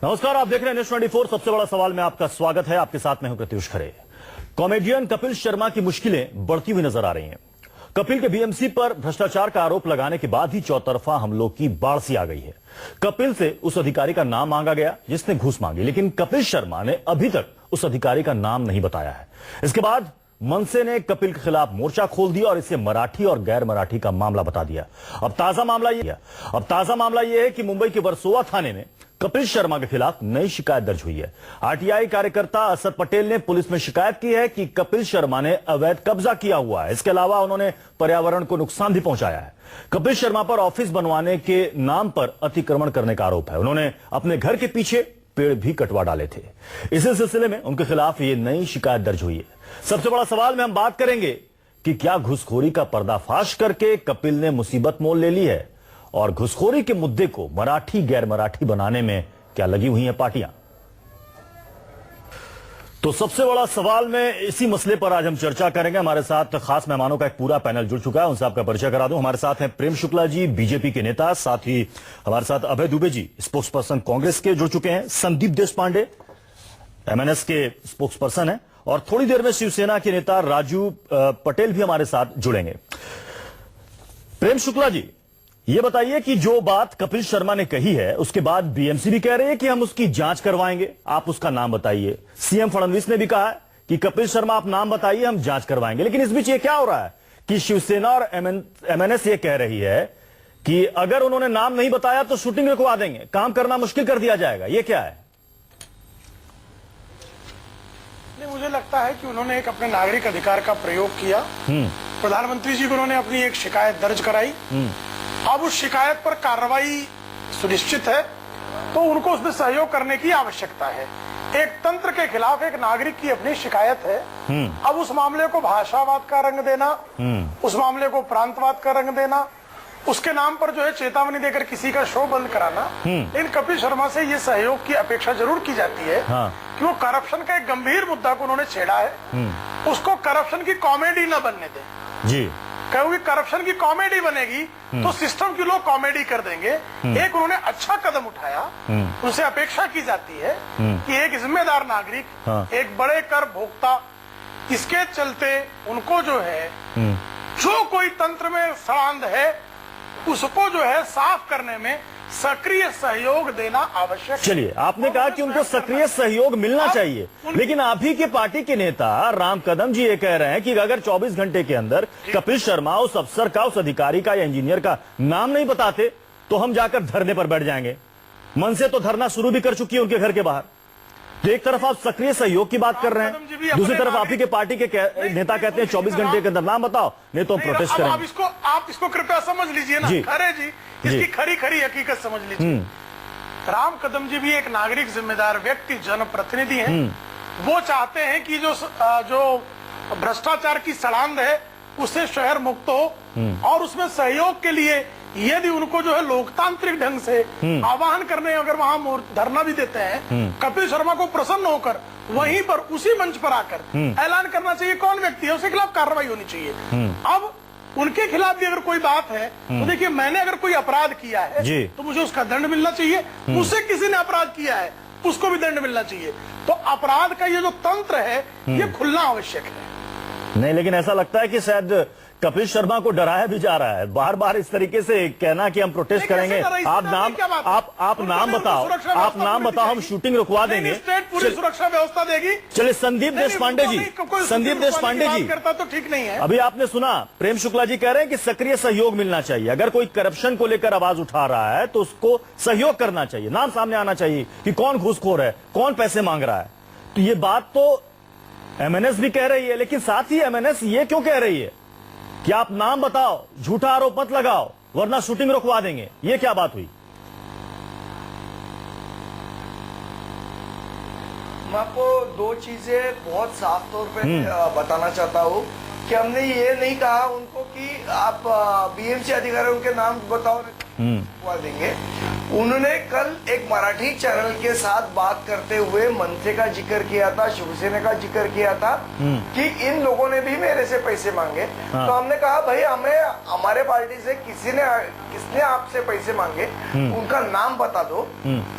नमस्कार, आप देख रहे हैं न्यूज 24। सबसे बड़ा सवाल में आपका स्वागत है। आपके साथ में हूं प्रत्युष खरे। कॉमेडियन कपिल शर्मा की मुश्किलें बढ़ती हुई नजर आ रही हैं। कपिल के बीएमसी पर भ्रष्टाचार का आरोप लगाने के बाद ही चौतरफा हमलों की बाढ़ सी आ गई है। कपिल से उस अधिकारी का नाम मांगा गया जिसने घूस मांगी, लेकिन कपिल शर्मा ने अभी तक उस अधिकारी का नाम नहीं बताया है। इसके बाद मनसे ने कपिल के खिलाफ मोर्चा खोल दिया और इसे मराठी और गैर मराठी का मामला बता दिया। अब ताजा मामला यह है कि मुंबई के वर्सोवा थाने में कपिल शर्मा के खिलाफ नई शिकायत दर्ज हुई है। आरटीआई कार्यकर्ता असद पटेल ने पुलिस में शिकायत की है कि कपिल शर्मा ने अवैध कब्जा किया हुआ है। इसके अलावा उन्होंने पर्यावरण को नुकसान भी पहुंचाया है। कपिल शर्मा पर ऑफिस बनवाने के नाम पर अतिक्रमण करने का आरोप है। उन्होंने अपने घर के पीछे पेड़ भी कटवा डाले थे। इसी सिलसिले में उनके खिलाफ ये नई शिकायत दर्ज हुई है। सबसे बड़ा सवाल में हम बात करेंगे कि क्या घुसखोरी का पर्दाफाश करके कपिल ने मुसीबत मोल ले ली है, और घुसखोरी के मुद्दे को मराठी गैर मराठी बनाने में क्या लगी हुई हैं पार्टियां। तो सबसे बड़ा सवाल में इसी मसले पर आज हम चर्चा करेंगे। हमारे साथ खास मेहमानों का एक पूरा पैनल जुड़ चुका है। उनसे आपका परिचय करा दूं। हमारे साथ हैं प्रेम शुक्ला जी, बीजेपी के नेता, साथ ही हमारे साथ अभय दुबे जी, स्पोक्स पर्सन कांग्रेस के जुड़ चुके हैं। संदीप देशपांडे एमएनएस के स्पोक्स पर्सन है, और थोड़ी देर में शिवसेना के नेता राजू पटेल भी हमारे साथ जुड़ेंगे। प्रेम शुक्ला जी, ये बताइए कि जो बात कपिल शर्मा ने कही है उसके बाद बीएमसी भी कह रही है कि हम उसकी जांच करवाएंगे, आप उसका नाम बताइए। सीएम फडणवीस ने भी कहा है कि कपिल शर्मा आप नाम बताइए, हम जांच करवाएंगे। लेकिन इस बीच ये क्या हो रहा है कि शिवसेना और एमएनएस ये कह रही है कि अगर उन्होंने नाम नहीं बताया तो शूटिंग रुकवा देंगे, काम करना मुश्किल कर दिया जाएगा। ये क्या है? नहीं, मुझे लगता है कि उन्होंने एक अपने नागरिक अधिकार का प्रयोग किया। प्रधानमंत्री जी को उन्होंने अपनी एक शिकायत दर्ज कराई। अब उस शिकायत पर कार्रवाई सुनिश्चित है तो उनको उसमें सहयोग करने की आवश्यकता है। एक तंत्र के खिलाफ एक नागरिक की अपनी शिकायत है। अब उस मामले को भाषावाद का रंग देना, उस मामले को प्रांतवाद का रंग देना, उसके नाम पर जो है चेतावनी देकर किसी का शो बंद कराना, इन कपिल शर्मा से ये सहयोग की अपेक्षा जरूर की जाती है। कि वो करप्शन का एक गंभीर मुद्दा को उन्होंने छेड़ा है, उसको करप्शन की कॉमेडी न बनने दे जी। क्योंकि करप्शन की कॉमेडी बनेगी तो सिस्टम की लोग कॉमेडी कर देंगे। एक उन्होंने अच्छा कदम उठाया, उनसे अपेक्षा की जाती है कि एक जिम्मेदार नागरिक, एक बड़े कर भोक्ता, इसके चलते उनको जो है जो कोई तंत्र में सड़ांध है उसको जो है साफ करने में सक्रिय सहयोग देना आवश्यक है। चलिए, आपने कहा कि उनको सक्रिय सहयोग मिलना चाहिए, लेकिन आप ही के पार्टी के नेता राम कदम जी ये कह रहे हैं कि अगर 24 घंटे के अंदर कपिल शर्मा उस अफसर का, उस अधिकारी का या इंजीनियर का नाम नहीं बताते तो हम जाकर धरने पर बैठ जाएंगे। मन से तो धरना शुरू भी कर चुकी है उनके घर के बाहर। तो एक तरफ आप सक्रिय सहयोग की बात कर रहे हैं, दूसरी तरफ आप ही के पार्टी के नेता कहते हैं 24 घंटे के अंदर नाम बताओ, नहीं तो हम प्रोटेस्ट करेंगे। आप इसको कृपया समझ लीजिए ना खरे जी, इसकी खरी खरी हकीकत समझ लीजिए। राम कदम जी भी एक नागरिक जिम्मेदार व्यक्ति, जनप्रतिनिधि हैं। वो चाहते हैं कि जो भ्रष्टाचार की सड़ांध है उससे शहर मुक्त हो, और उसमें सहयोग के लिए यदि उनको जो है लोकतांत्रिक ढंग से आह्वान करने अगर वहां धरना भी देते हैं, कपिल शर्मा को प्रसन्न होकर वहीं पर उसी मंच पर आकर ऐलान करना चाहिए कौन व्यक्ति है, उसके खिलाफ कार्रवाई होनी चाहिए। अब उनके खिलाफ भी अगर कोई बात है तो देखिए, मैंने अगर कोई अपराध किया है तो मुझे उसका दंड मिलना चाहिए, मुझसे किसी ने अपराध किया है उसको भी दंड मिलना चाहिए। तो अपराध का ये जो तंत्र है ये खुलना आवश्यक है। नहीं, लेकिन ऐसा लगता है कि शायद कपिल शर्मा को डराया भी जा रहा है। बार बार इस तरीके से कहना कि हम प्रोटेस्ट करेंगे, आप नाम बताओ, हम शूटिंग रुकवा देंगे, पूरी सुरक्षा व्यवस्था देगी। चलिए, संदीप देशपांडे जी करता तो ठीक नहीं है। अभी आपने सुना, प्रेम शुक्ला जी कह रहे हैं कि सक्रिय सहयोग मिलना चाहिए। अगर कोई करप्शन को लेकर आवाज उठा रहा है तो उसको सहयोग करना चाहिए, नाम सामने आना चाहिए कि कौन घूसखोर है, कौन पैसे मांग रहा है। तो ये बात तो एमएनएस भी कह रही है, लेकिन साथ ही एमएनएस ये क्यों कह रही है कि आप नाम बताओ, झूठा आरोप मत लगाओ, वरना शूटिंग रुकवा देंगे? ये क्या बात हुई? मैं आपको दो चीजें बहुत साफ तौर पे बताना चाहता हूँ कि हमने ये नहीं कहा उनको कि आप बीएमसी अधिकारी उनके नाम बताओ। रुकवा देंगे। उन्होंने कल एक मराठी चैनल के साथ बात करते हुए मनसे का जिक्र किया था, शिवसेना का जिक्र किया था कि इन लोगों ने भी मेरे से पैसे मांगे। तो हमने कहा भाई हमें हमारे पार्टी से किसने आपसे पैसे मांगे उनका नाम बता दो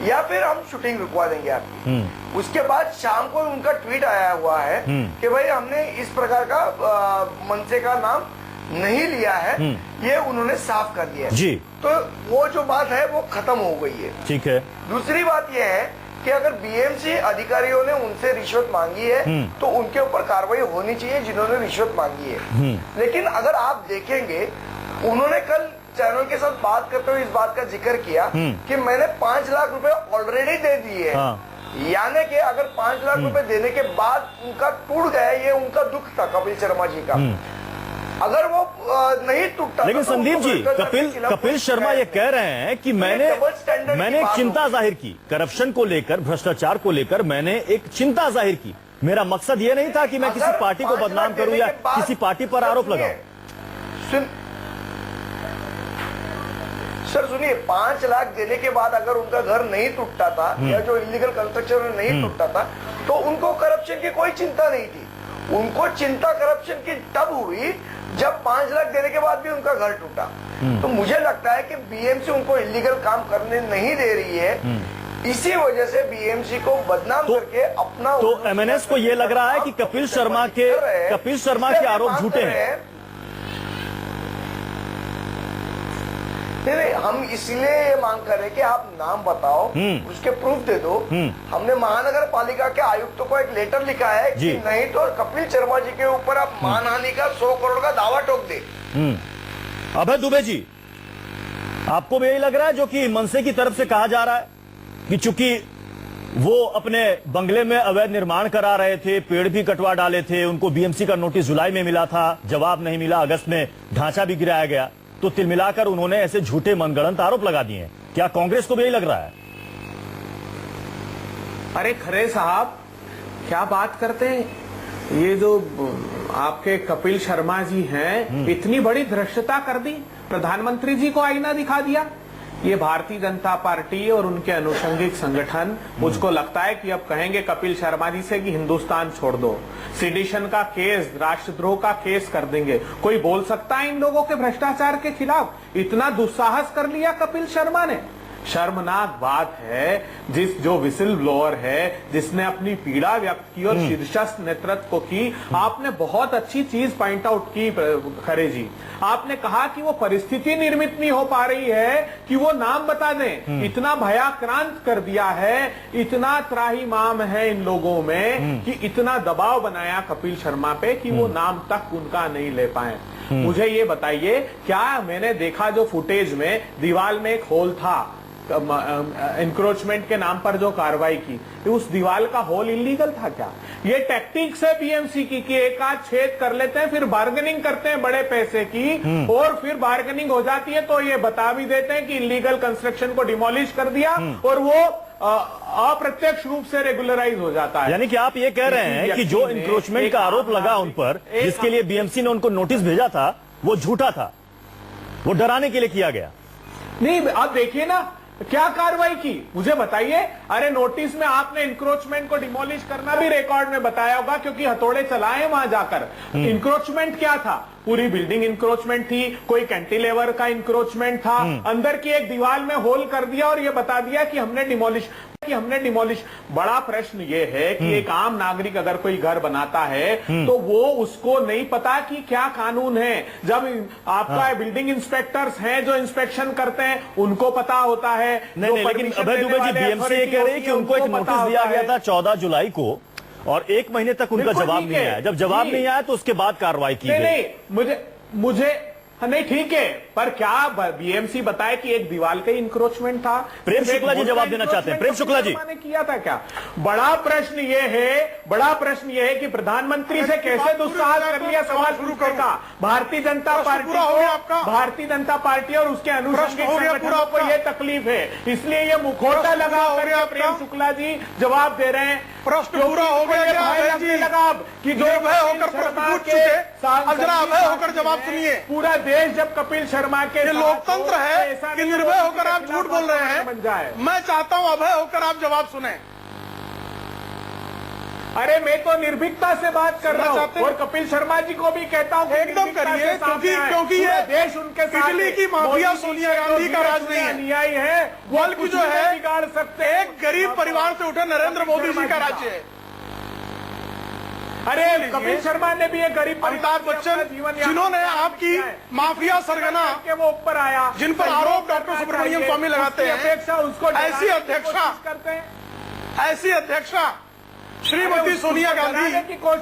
या फिर हम शूटिंग रुकवा देंगे आपकी। उसके बाद शाम को उनका ट्वीट आया हुआ है कि भाई हमने इस प्रकार का मनसे का नाम नहीं लिया है, ये उन्होंने साफ कर दिया है। जी। तो वो जो बात है वो खत्म हो गई है। ठीक है। दूसरी बात यह है कि अगर बीएमसी अधिकारियों ने उनसे रिश्वत मांगी है तो उनके ऊपर कार्रवाई होनी चाहिए जिन्होंने रिश्वत मांगी है। लेकिन अगर आप देखेंगे उन्होंने कल चैनल के साथ बात करते हुए इस बात का जिक्र किया कि मैंने 5 लाख रुपए ऑलरेडी दे दिए हैं। यानी कि अगर 5 लाख रुपए देने के बाद उनका टूट गया, ये उनका दुख था कपिल शर्मा जी का। अगर वो नहीं टूटता, लेकिन संदीप जी, कपिल शर्मा ये कह रहे हैं कि मैंने एक चिंता जाहिर की करप्शन को लेकर, भ्रष्टाचार को लेकर मैंने एक चिंता जाहिर की। मेरा मकसद ये नहीं था कि मैं किसी पार्टी को बदनाम करूं या किसी पार्टी पर आरोप लगाऊं। सर सुनिए, 5 लाख देने के बाद अगर उनका घर नहीं टूटता था या जो इलीगल कंस्ट्रक्शन नहीं टूटता था तो उनको करप्शन की कोई चिंता नहीं थी। उनको चिंता करप्शन की तब हुई जब 5 लाख देने के बाद भी उनका घर टूटा। तो मुझे लगता है कि बीएमसी उनको इलीगल काम करने नहीं दे रही है, इसी वजह से बीएमसी को बदनाम करके अपना। तो एमएनएस को यह लग रहा है कि कपिल शर्मा के आरोप झूठे हैं। नहीं, हम इसलिए ये मांग कर रहे हैं कि आप नाम बताओ, उसके प्रूफ दे दो। हमने महानगर पालिका के आयुक्तों को एक लेटर लिखा है कि नहीं तो कपिल शर्मा जी के ऊपर आप मानहानि का 100 करोड़ का दावा ठोक दे। अभय दुबे जी, आपको भी यही लग रहा है जो कि मनसे की तरफ से कहा जा रहा है कि चूंकि वो अपने बंगले में अवैध निर्माण करा रहे थे, पेड़ भी कटवा डाले थे, उनको बीएमसी का नोटिस जुलाई में मिला था, जवाब नहीं मिला, अगस्त में ढांचा भी गिराया गया, तो तिल मिलाकर उन्होंने ऐसे झूठे मनगढ़ंत आरोप लगा दिए। क्या कांग्रेस को भी यही लग रहा है? अरे खरे साहब, क्या बात करते हैं। ये जो आपके कपिल शर्मा जी हैं, इतनी बड़ी धृष्टता कर दी, प्रधानमंत्री जी को आईना दिखा दिया। ये भारतीय जनता पार्टी और उनके अनुषंगिक संगठन, मुझको लगता है कि अब कहेंगे कपिल शर्मा जी से कि हिंदुस्तान छोड़ दो, सेडिशन का केस, राष्ट्रद्रोह का केस कर देंगे। कोई बोल सकता है इन लोगों के भ्रष्टाचार के खिलाफ? इतना दुस्साहस कर लिया कपिल शर्मा ने। शर्मनाक बात है, जो विसिल ब्लोअर है, जिसने अपनी पीड़ा व्यक्त की और शीर्षस्थ नेतृत्व की, आपने बहुत अच्छी चीज पॉइंट आउट की खरे जी। आपने कहा कि वो परिस्थिति निर्मित नहीं हो पा रही है कि वो नाम बता दें। इतना भयाक्रांत कर दिया है, इतना त्राहिमाम है इन लोगों में कि इतना दबाव बनाया कपिल शर्मा पे कि वो नाम तक उनका नहीं ले पाए। मुझे ये बताइए, क्या मैंने देखा जो फुटेज में दीवार में एक होल था, इंक्रोचमेंट के नाम पर जो कार्रवाई की, उस दीवार का होल इलीगल था क्या? ये टैक्टिक्स है बीएमसी की कि एक आध छेद कर लेते हैं, फिर बार्गेनिंग करते हैं बड़े पैसे की, और फिर बार्गेनिंग हो जाती है तो ये बता भी देते हैं कि इलीगल कंस्ट्रक्शन को डिमोलिश कर दिया और वो अप्रत्यक्ष रूप से रेगुलराइज हो जाता है। यानी कि आप ये कह रहे हैं कि जो इंक्रोचमेंट का आरोप लगा उन पर, जिसके लिए बीएमसी ने उनको नोटिस भेजा था, वो झूठा था, वो डराने के लिए किया गया। नहीं, आप देखिए ना क्या कार्रवाई की, मुझे बताइए। अरे नोटिस में आपने इंक्रोचमेंट को डिमोलिश करना भी रिकॉर्ड में बताया होगा, क्योंकि हथौड़े चलाए वहां जाकर। इंक्रोचमेंट क्या था? पूरी बिल्डिंग इंक्रोचमेंट थी, कोई कैंटिलेवर का इंक्रोचमेंट था, अंदर की एक दीवार में होल कर दिया और ये बता दिया कि हमने डिमोलिश। बड़ा प्रश्न ये है कि एक आम नागरिक अगर कोई घर बनाता है तो वो उसको नहीं पता कि क्या कानून है। जब आपका बिल्डिंग इंस्पेक्टर्स हैं जो इंस्पेक्शन करते हैं, उनको पता होता है। नहीं, लेकिन अभय दुबे जी, बीएमसी ये कह रही है कि उनको एक नोटिस दिया गया था 14 जुलाई को और 1 महीने तक उनका जवाब नहीं आया। जब जवाब नहीं आया तो उसके बाद कार्रवाई की गई। नहीं, मुझे नहीं, ठीक है, पर क्या बीएमसी बताए कि एक दीवार का इंक्रोचमेंट था? प्रेम शुक्ला जी जवाब देना चाहते हैं। प्रेम शुक्ला जी ने किया था क्या? बड़ा प्रश्न ये है कि प्रधानमंत्री से कैसे दुस्साहस कर लिया सवाल शुरू करना। भारतीय जनता पार्टी और उसके अनुषंगिक संगठनों को यह तकलीफ है, इसलिए ये मुखौटा लगा करके प्रेम शुक्ला जी जवाब दे रहे हैं। प्रश्न पूरा हो गया क्या अभय जी? लगा कि जो निर्भय होकर प्रश्न पूछ चुके, अब जरा अभय होकर जवाब सुनिए। पूरा देश जब कपिल शर्मा के ये लोकतंत्र है कि निर्भय होकर आप झूठ बोल रहे हैं? मैं चाहता हूं अभय होकर आप जवाब सुने। अरे मैं तो निर्भीकता से बात कर रहा हूँ और कपिल शर्मा जी को भी कहता हूँ एकदम करिए, क्योंकि ये देश उनके बिजली की माफिया सोनिया गांधी का राज नहीं है, अन्यायी है, बल्कि जो है बिगाड़ सकते हैं। एक गरीब परिवार से उठे नरेंद्र मोदी जी का राज्य है। अरे कपिल शर्मा ने भी एक गरीब अमिताभ बच्चन जिन्होंने आपकी माफिया सरगना के वो ऊपर आया, जिन पर आरोप डॉक्टर सुब्रमण्यम स्वामी लगाते हैं, अपेक्षा उसको ऐसी अध्यक्षा करते हैं, ऐसी अध्यक्षा श्रीमती सोनिया गांधी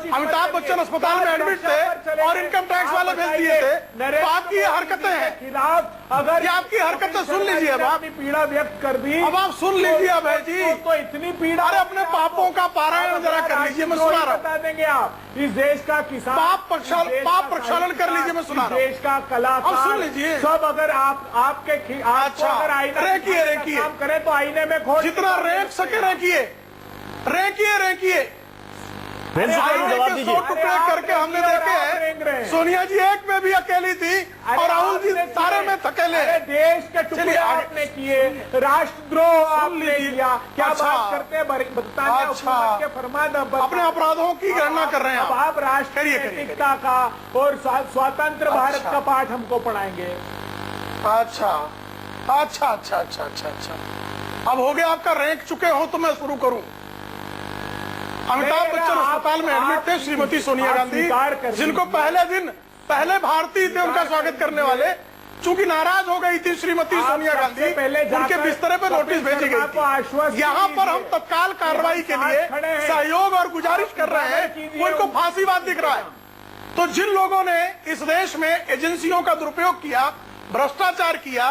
अमिताभ बच्चन अस्पताल में एडमिट थे और इनकम टैक्स वाले भेज दिए थे। तो आपकी ये हरकतें हैं, खिलाफ अगर ये आपकी हरकतें सुन लीजिए। अब आप पीड़ा व्यक्त कर दी, अब आप सुन लीजिए अभय जी। तो इतनी पीड़ा, अरे अपने पापों का पारायण जरा कर लीजिए, मैं सुना रहा हूँ। बता देंगे आप, इस देश का किसान पाप प्रक्षालन कर लीजिए, मैं सुना रहा हूँ। देश का कलाकार, अब सुन लीजिए। सब अगर आपके अच्छा, अगर आईना रेखिए काम करें तो आईने में खोज, जितना रेख सके रेखिए। प्रेम शुक्ला जी जवाब 100 दीजिए। टुकड़े करके हमने देखे हैं। सोनिया जी एक में भी अकेली थी और राहुल जी सारे में थकेले। देश के टुकड़े आपने किए, राष्ट्रद्रोह आपने किया, क्या अच्छा, बात करते हैं बताने हुकूमत के फरमान अपने अपराधों की गणना कर रहे हैं अब आप राष्ट्र नैतिकता का और स्वतंत्र भारत का पाठ हमको पढ़ाएंगे। अच्छा। अब हो गया आपका रैंक चुके हो तो मैं शुरू करूं। अमिताभ बच्चन अस्पताल में एडमिट थे, श्रीमती सोनिया गांधी जिनको पहले भारतीय थे उनका स्वागत करने वाले, चूंकि नाराज हो गई थी श्रीमती सोनिया गांधी, उनके बिस्तरे पे नोटिस भेजी गई थी। यहाँ पर हम तत्काल कार्रवाई के लिए सहयोग और गुजारिश कर रहे हैं, वो इनको फांसीवाद दिख रहा है। तो जिन लोगों ने इस देश में एजेंसियों का दुरुपयोग किया, भ्रष्टाचार किया,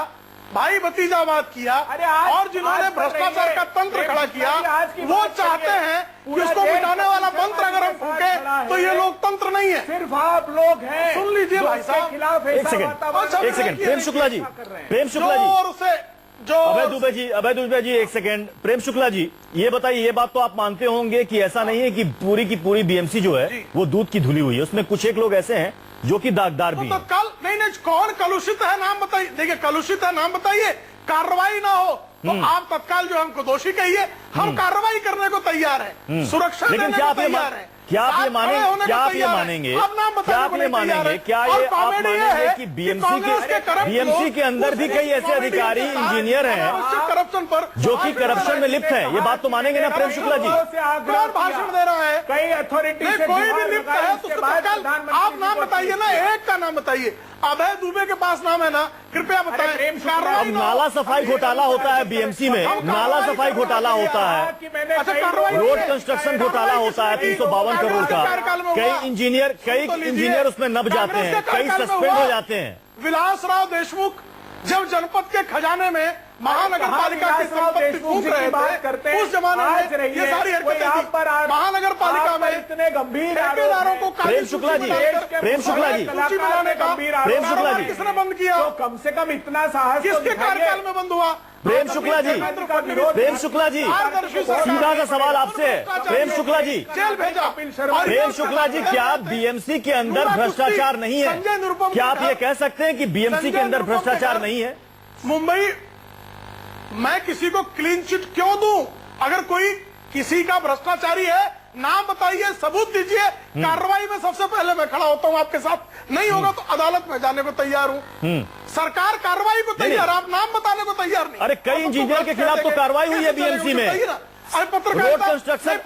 भाई भतीजावाद किया और जिन्होंने भ्रष्टाचार का तंत्र खड़ा किया, वो चाहते हैं कि उसको मिटाने वाला मंत्र अगर हम फूके तो ये लोकतंत्र नहीं है, सिर्फ आप लोग हैं। सुन लीजिए भाई साहब, खिलाफ एक सेकंड प्रेम शुक्ला जी जो अभय दुबे जी एक सेकंड। प्रेम शुक्ला जी ये बताइए, ये बात तो आप मानते होंगे कि ऐसा नहीं है कि पूरी की पूरी बीएमसी जो है वो दूध की धुली हुई है, उसमें कुछ एक लोग ऐसे हैं जो कि दागदार भी हैं। तो नहीं कौन कलुषित है नाम बताइए। देखिए कलुषित है नाम बताइए, कार्रवाई ना हो तो आप तत्काल जो हमको दोषी कहिए, हम कार्रवाई करने को तैयार हैं, सुरक्षा देने को तैयार हैं। क्या आप ये मानेंगे क्या आप ये मानेंगे कि बीएमसी के अंदर भी कई ऐसे अधिकारी इंजीनियर हैं करप्शन पर जो कि करप्शन में लिप्त हैं? ये बात तो मानेंगे ना प्रेम शुक्ला जी? कौन भाषण दे रहा है? कई अथॉरिटी कोई भी लिप्त है तो आप नाम बताइए ना, एक का नाम बताइए। अभय दुबे के पास नाम है ना, कृपया बताएं। अब नाला सफाई घोटाला होता है बीएमसी में, नाला सफाई घोटाला होता है, रोड कंस्ट्रक्शन घोटाला होता है 352 करोड़ का। कई इंजीनियर उसमें नब जाते हैं, कई सस्पेंड हो जाते हैं। विलासराव देशमुख जब जनपद के खजाने में महानगर पालिका की संपत्ति फूंक रहे थे, उस जमाने में ये सारी हरकतें महानगर पालिका में इतने गंभीर ठेकेदारों को प्रेम शुक्ला जी किसने बंद किया? तो कम से कम इतना साहस किसके कार्यकाल में बंद हुआ? प्रेम शुक्ला जी सीधा सा सवाल आपसे है। प्रेम शुक्ला जी, जेल भेजा। प्रेम शुक्ला जी, क्या बीएमसी के अंदर भ्रष्टाचार नहीं है? क्या आप ये कह सकते हैं कि बीएमसी के अंदर भ्रष्टाचार नहीं है? मुंबई, मैं किसी को क्लीन चिट क्यों दूं? अगर कोई किसी का भ्रष्टाचारी है, नाम बताइए, सबूत दीजिए, कार्रवाई में सबसे पहले मैं खड़ा होता हूं आपके साथ। नहीं होगा तो अदालत में जाने को तैयार हूं। सरकार कार्रवाई को तैयार, आप नाम बताने को तैयार नहीं। अरे कई इंजीनियर के खिलाफ तो कार्रवाई हुई है बीएमसी में, रोड कंस्ट्रक्शन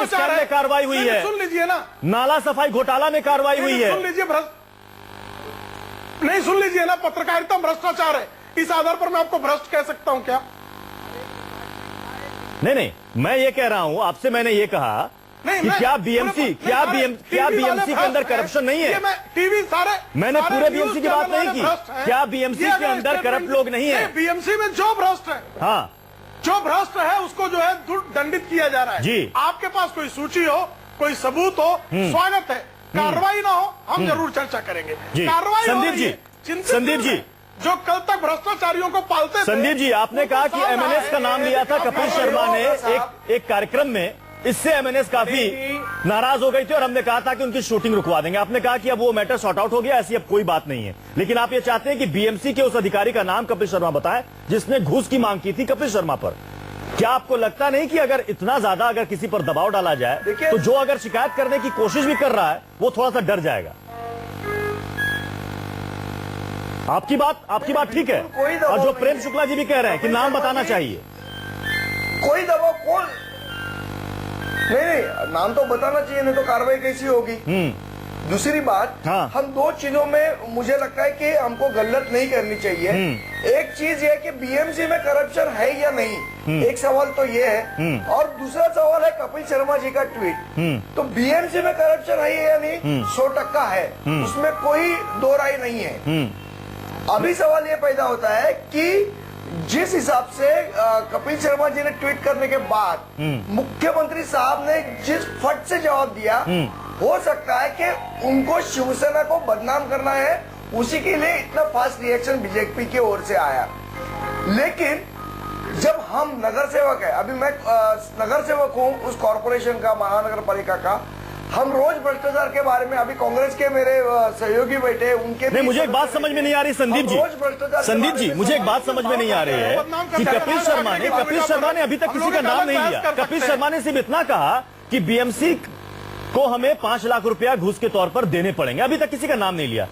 स्कैम में कार्रवाई हुई है, सुन लीजिए ना, नाला सफाई घोटाला में कार्रवाई हुई है। सुन लीजिए, नहीं सुन लीजिए ना, पत्रकारिता भ्रष्टाचार है, इस आधार पर मैं आपको भ्रष्ट कह सकता हूं क्या? नहीं, मैं ये कह रहा हूं आपसे, मैंने ये कहा कि क्या बीएमसी के अंदर करप्शन नहीं है? टीवी सारे, मैंने पूरे बीएमसी की बात नहीं की। क्या बीएमसी के अंदर करप्ट लोग नहीं है? बीएमसी में जो भ्रष्ट है, हाँ, जो भ्रष्ट है उसको जो है दंडित किया जा रहा है जी। आपके पास कोई सूची हो, कोई सबूत हो, स्वागत है। कार्रवाई ना हो, हम जरूर चर्चा करेंगे। कार्रवाई संदीप जी, जो कल तक भ्रष्टाचारियों को पालते थे। संदीप जी, आपने कहा कि एमएनएस का नाम लिया था कपिल शर्मा ने एक कार्यक्रम में, इससे एमएनएस काफी नाराज हो गई थी और हमने कहा था कि उनकी शूटिंग रुकवा देंगे। आपने कहा कि अब वो मैटर सॉर्ट आउट हो गया, ऐसी अब कोई बात नहीं है। लेकिन आप ये चाहते हैं कि बीएमसी के उस अधिकारी का नाम कपिल शर्मा बताए जिसने घूस की मांग की थी कपिल शर्मा पर। क्या आपको लगता नहीं कि अगर इतना ज्यादा अगर किसी पर दबाव डाला जाए तो जो अगर शिकायत करने की कोशिश भी कर रहा है वो थोड़ा सा डर जाएगा? आपकी बात ठीक है। और जो प्रेम शुक्ला जी भी कह रहे हैं कि नाम बताना चाहिए, कोई दबाव कौन नहीं, नाम तो बताना चाहिए, नहीं तो कार्रवाई कैसी होगी। दूसरी बात, हाँ। हम दो चीजों में मुझे लगता है कि हमको गलत नहीं करनी चाहिए। एक चीज ये कि बीएमसी में करप्शन है या नहीं, एक सवाल तो ये है, और दूसरा सवाल है कपिल शर्मा जी का ट्वीट। तो बीएमसी में करप्शन है या नहीं, 100% है, उसमें कोई दो राय नहीं है। अभी सवाल ये पैदा होता है कि जिस हिसाब से कपिल शर्मा जी ने ट्वीट करने के बाद मुख्यमंत्री साहब ने जिस फट से जवाब दिया, हो सकता है कि उनको शिवसेना को बदनाम करना है, उसी के लिए इतना फास्ट रिएक्शन बीजेपी की ओर से आया। लेकिन जब हम नगर सेवक है, अभी मैं नगर सेवक हूँ उस कॉरपोरेशन का, महानगर पालिका का, हम रोज भ्रष्टाचार के बारे में, अभी कांग्रेस के मेरे सहयोगी बैठे उनके नहीं, मुझे एक बात समझ में नहीं आ रही संदीप जी, मुझे एक बात समझ में नहीं आ रही है कि कपिल शर्मा ने अभी तक किसी का नाम नहीं लिया। कपिल शर्मा ने सिर्फ इतना कहा कि बीएमसी को हमें 5 लाख रुपया घूस के तौर पर देने पड़ेंगे, अभी तक किसी का नाम नहीं लिया।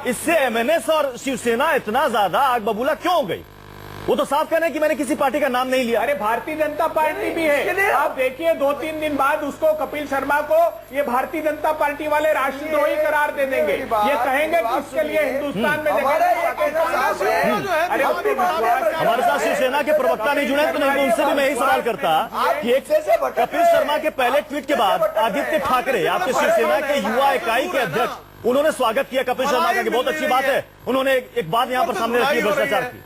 इससे एमएनएस और शिवसेना इतना ज्यादा आग बबूला क्यों हो गई? वो तो साफ कह रहे हैं कि मैंने किसी पार्टी का नाम नहीं लिया। अरे भारतीय जनता पार्टी भी है। आप देखिए 2-3 दिन बाद उसको, कपिल शर्मा को, ये भारतीय जनता पार्टी वाले राष्ट्रद्रोही करार दे देंगे। ये कहेंगे कि इसके लिए हिंदुस्तान में हमारे साथ शिवसेना के प्रवक्ता नहीं जुड़े तो नहीं, तो उनसे भी मैं यही सवाल करता कि एक कपिल शर्मा के पहले ट्वीट के बाद आदित्य ठाकरे, आपके शिवसेना के युवा इकाई के अध्यक्ष, उन्होंने स्वागत किया कपिल शर्मा का कि बहुत अच्छी बात है। उन्होंने एक बात यहाँ पर सामने रखी भ्रष्टाचार की।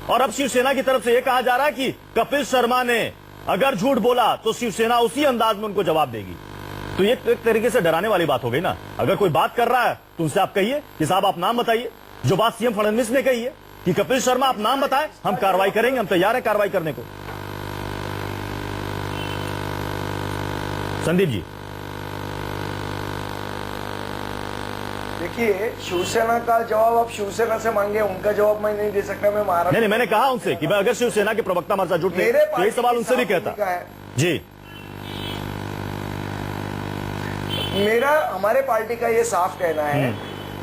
और अब शिवसेना की तरफ से यह कहा जा रहा है कि कपिल शर्मा ने अगर झूठ बोला तो शिवसेना उसी अंदाज में उनको जवाब देगी। तो ये एक तरीके से डराने वाली बात हो गई ना। अगर कोई बात कर रहा है तो उनसे आप कहिए कि साहब आप नाम बताइए, जो बात सीएम फडणवीस ने कही है कि कपिल शर्मा आप नाम बताएं, हम कार्रवाई करेंगे, हम तैयार हैं कार्रवाई करने को। संदीप जी, देखिए, शिवसेना का जवाब आप शिवसेना से मांगे, उनका जवाब मैं नहीं दे सकता। मैं महाराष्ट्र नहीं, मैंने कहा उनसे कि मैं अगर शिवसेना के प्रवक्ता हमारे साथ जुड़ते तो यही सवाल उनसे भी कहता। जी, मेरा हमारे पार्टी का ये साफ कहना है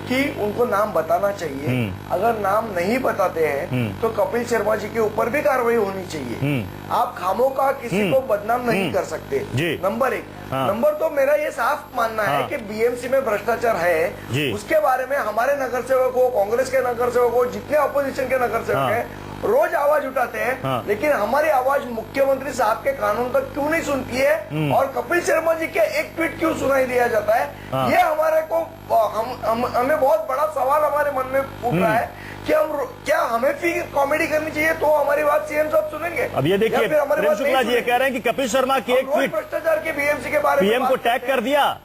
कि उनको नाम बताना चाहिए। अगर नाम नहीं बताते हैं तो कपिल शर्मा जी के ऊपर भी कार्रवाई होनी चाहिए। आप खामोका किसी को बदनाम नहीं कर सकते, नंबर 1। नंबर 2, मेरा ये साफ मानना है कि बीएमसी में भ्रष्टाचार है, उसके बारे में हमारे नगर सेवक हो, कांग्रेस के नगर सेवक हो, जितने अपोजिशन के नगर सेवक है, रोज आवाज उठाते हैं। लेकिन हमारी आवाज मुख्यमंत्री साहब के कानून तक क्यों नहीं सुनती है, और कपिल शर्मा जी के एक ट्वीट क्यों सुनाई दिया जाता है, ये हमारे को हमें बहुत बड़ा सवाल हमारे मन में उठ रहा है कि क्या हमें फिर कॉमेडी करनी चाहिए तो हमारी बात सीएम साहब सुनेंगे? अब ये देखिए, प्रेम शुक्ला जी ये कह रहे हैं कि कपिल शर्मा के एक ट्वीट भ्रष्टाचार के बीएमसी के बारे में पीएम को टैग कर दिया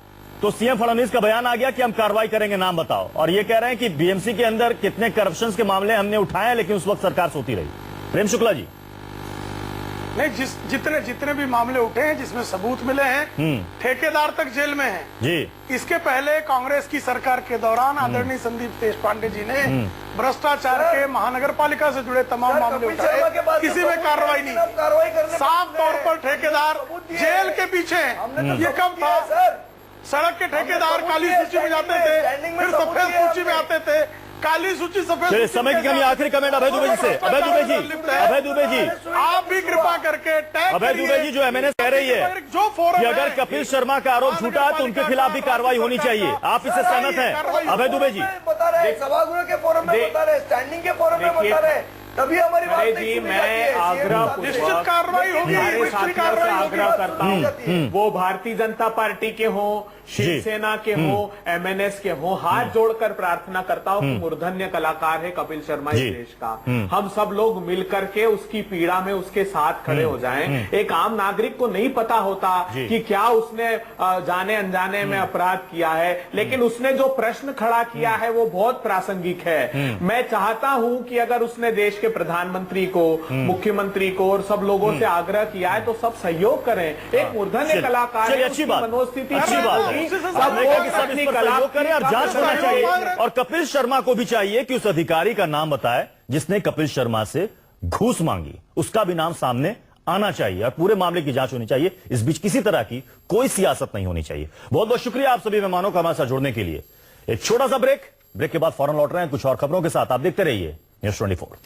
तो सीएम फडणवीस का बयान आ गया कि हम कार्रवाई करेंगे, नाम बताओ। और ये कह रहे हैं कि बीएमसी के अंदर कितने करप्शन के मामले हमने उठाए हैं, लेकिन उस वक्त सरकार सोती रही। प्रेम शुक्ला जी, नहीं, जितने भी मामले उठे हैं जिसमें सबूत मिले हैं, ठेकेदार तक जेल में हैं। जी, इसके पहले कांग्रेस की सरकार के दौरान आदरणीय संदीप देशपांडे जी ने भ्रष्टाचार के महानगर पालिका से जुड़े तमाम मामले उठाए, किसी में कार्रवाई नहीं। साफ तौर पर ठेकेदार जेल के पीछे हैं। ये कब था? सड़क के ठेकेदार काली सूची में जाते थे, फिर सफेद सूची में आते थे, काली सूची सफेद। समय की कमी, आखिरी कमेंट अभय दुबे जी से। अभय दुबे जी, आप भी कृपा करके अभय दुबे जी, जो एमएनएस कह रही है कि अगर कपिल शर्मा का आरोप झूठा है तो उनके खिलाफ भी कार्रवाई होनी चाहिए, आप इससे सहमत हैं? अभय दुबे जी बता रहे, सभागृह के फोरम में बता रहे, स्टैंडिंग के फोरम में बता रहे तभी हमारी बात अरे नहीं जी, सुनी मैं जाती है। आग्रह CM निश्चित कार्रवाई होगी, हमारे निश्चित साथियों से कार्रवाई होगी, आग्रह बात करता सुनी हूं, जाती है। वो भारतीय जनता पार्टी के हो, शिवसेना के हो, MNS के हो, हाथ जोड़कर प्रार्थना करता हूं कि मूर्धन्य कलाकार है कपिल शर्मा इस जी। देश का। हम सब लोग मिलकर के उसकी पीड़ा में उसके साथ खड़े हो जाएं। एक आम नागरिक को नहीं पता होता जी। कि क्या उसने जाने अनजाने में अपराध किया है, लेकिन उसने जो प्रश्न खड़ा किया है वो बहुत प्रासंगिक है। मैं चाहता हूं कि अगर उसने देश के प्रधानमंत्री को, मुख्यमंत्री को और सब लोगों से आग्रह किया है तो सब सहयोग करें। एक मूर्धन्य चलिए, कलाकार चलिए, है, अच्छी उसकी बात, मनोस्थिति अच्छी ठीक बात होगी। है। सब आपने कहा कि लोग सब अपनी इस पर कला सहयोग करें और जांच होना चाहिए। और कपिल कपिल शर्मा को भी चाहिए कि उस अधिकारी का नाम बताए जिसने कपिल शर्मा से घूस मांगी, उसका भी नाम सामने आना चाहिए और पूरे मामले की जांच होनी चाहिए। इस बीच किसी तरह की कोई सियासत नहीं होनी चाहिए। बहुत बहुत शुक्रिया आप सभी मेहमानों का हमारे साथ जुड़ने के लिए। एक छोटा सा ब्रेक के बाद फौरन लौट रहे हैं कुछ और खबरों के साथ। आप देखते रहिए News 24।